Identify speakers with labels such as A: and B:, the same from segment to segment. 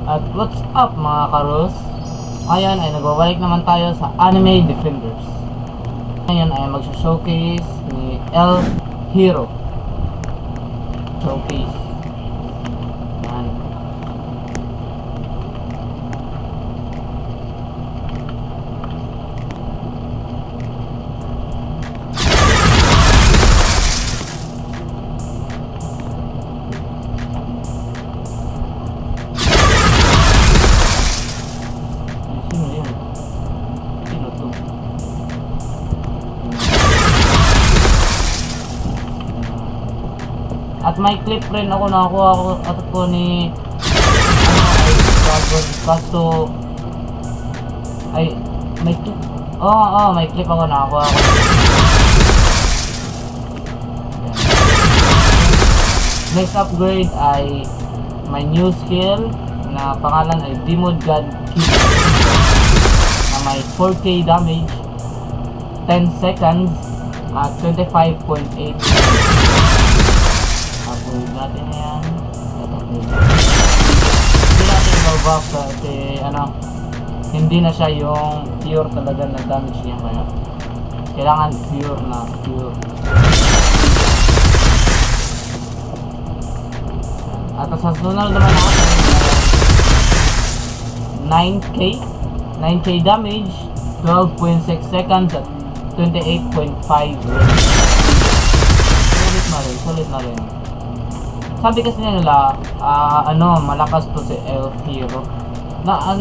A: At what's up mga karos? Ngayon ay nagbabalik naman tayo sa Anime Defenders. Ngayon ay mag-showcase ni Elf Hero. Showcase. Yan. Sino yun? Sino to? At may clip rin ako nakakuha ako ni kaso ay may clip. May clip ako nakakuha ako. Next upgrade ay may new skill na pangalan ay Demon God Kill na may 4k damage, 10 seconds at 25.8. Upgrade natin yan. Hindi natin i-buff kasi hindi na siya yung pure talaga na damage niya, kaya kailangan pure. At sa sunod naman natin 9k damage, 12.6 seconds at 28.5 range. Sulit na rin. Sabi kasi nila, malakas to si Elf Hero. Nasa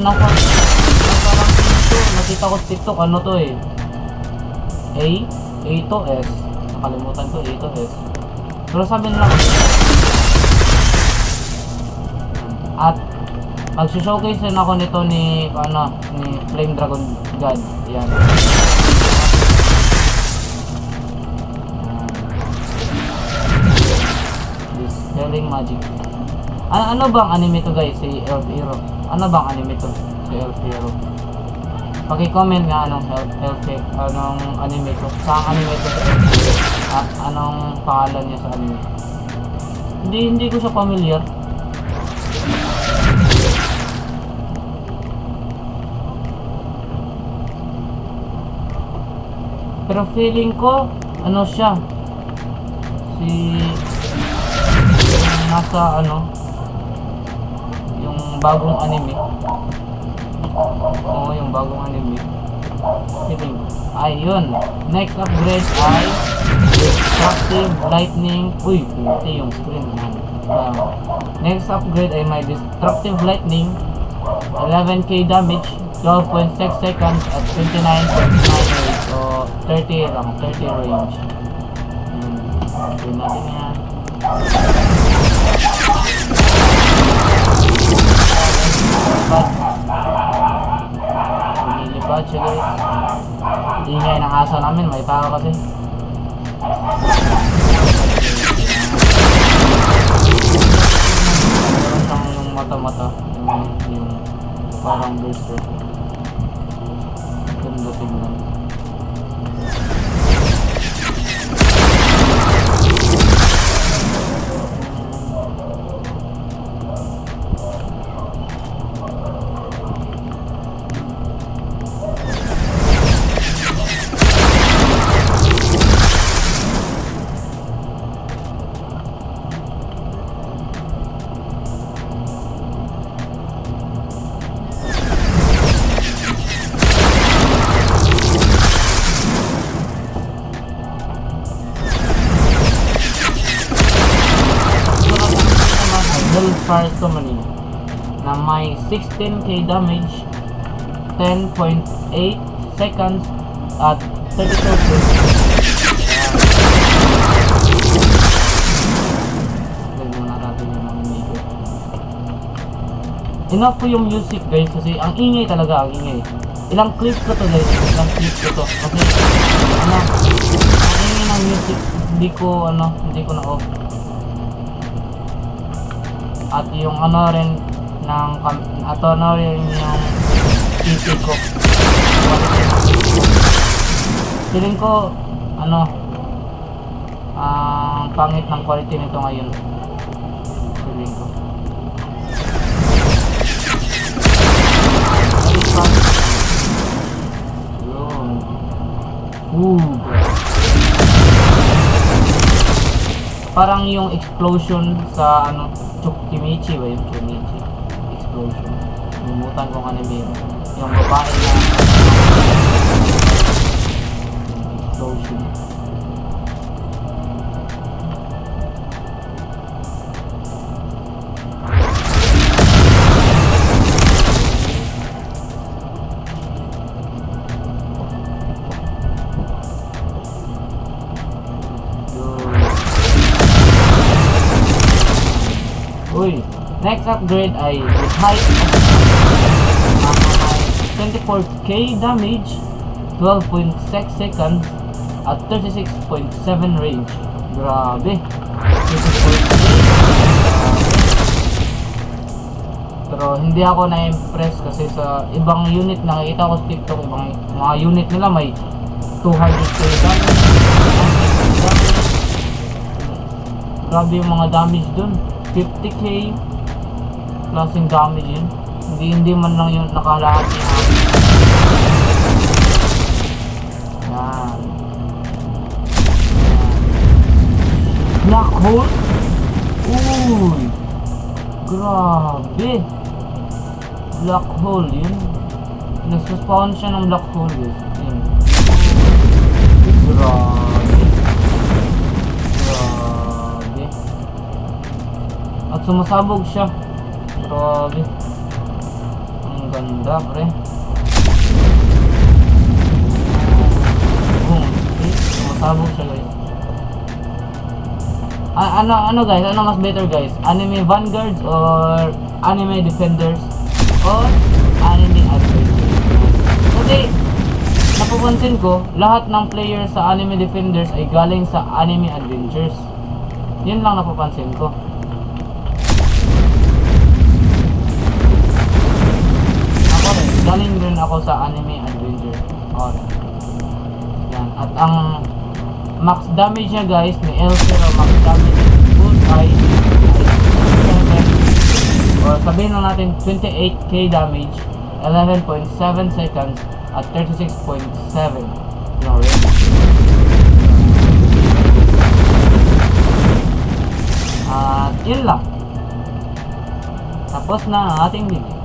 A: nakita ko sa TikTok, to eh. A to S. Nakalimutan ko, A to S. Pero sabi nila, at mag-showcase rin ako nito ni Flame Dragon God. Yan. Dispelling Magic. Ano bang anime to guys? Si Elf Hero. Ano bang anime to? Si Elf Hero. Paki-comment nga anong anime to. Saan anime to si Elf Hero? At anong pangalan niya sa anime? Hindi ko siya familiar. Pero feeling ko siya si nasa yung bagong anime. Yung bagong anime. Feeling ayun. Next upgrade ay Destructive Lightning. Uy, pinti yung screen man. Next upgrade ay may Destructive Lightning, 11k damage, 12.6 seconds at 29.9 range. So 30 range. Yun natin yan. Lumilipad siya guys. Ingay ng aso namin, may tao kasi. Meron siyang yung mata-mata, yung parang burster. Ganda tingnan. Fire Summoning na may 16k damage, 10.8 seconds at 32 seconds. Ganyan na natin yung namimigay. Enough po yung music guys kasi ang ingay talaga, ang ingay. Ilang clips ko to guys, kasi ang ingay ng music hindi ko na off. At yung rin yung PC ko. Feeling ko ang pangit ng quality nito ngayon. Feeling ko. parang yung explosion sa ano, Chukimichi ba yun? Chukimichi. Explosion. Numutan kong anime yun. Yung babae na explosion. Uy, next upgrade ay with height of 24k damage, 12.6 seconds at 36.7 range. Grabe. 24k. Pero hindi ako na-impress kasi sa ibang unit nakikita ko sa TikTok, ibang mga unit nila may 200k damage. Grabe yung mga damage dun. 50k klaseng damage yun. Hindi man lang yung nakalahati na. Yan. Black hole? Uy! Grabe! Black hole yun. Nagsuspawn siya ng black hole guys. Yun. Grabe. Grabe. At sumasabog siya. Grabe. Ang ganda, pre. Boom. See? Sumasabog siya, guys. Ano guys? Ano mas better, guys? Anime Vanguards or Anime Defenders or Anime Adventures? Kasi napapansin ko, lahat ng players sa Anime Defenders ay galing sa Anime Adventures. Yun lang napapansin ko. Galing rin ako sa Anime Adventure. Okay. Yan. At ang max damage niya guys, ni L0 max damage boost ay 7, or sabihin lang natin 28k damage, 11.7 seconds at 36.7 yung range. At yun lang. Tapos na ang ating video.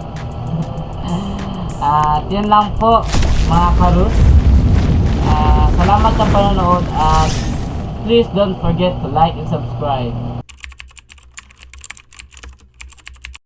A: At yun lang po mga karus. Salamat sa panonood at please don't forget to like and subscribe.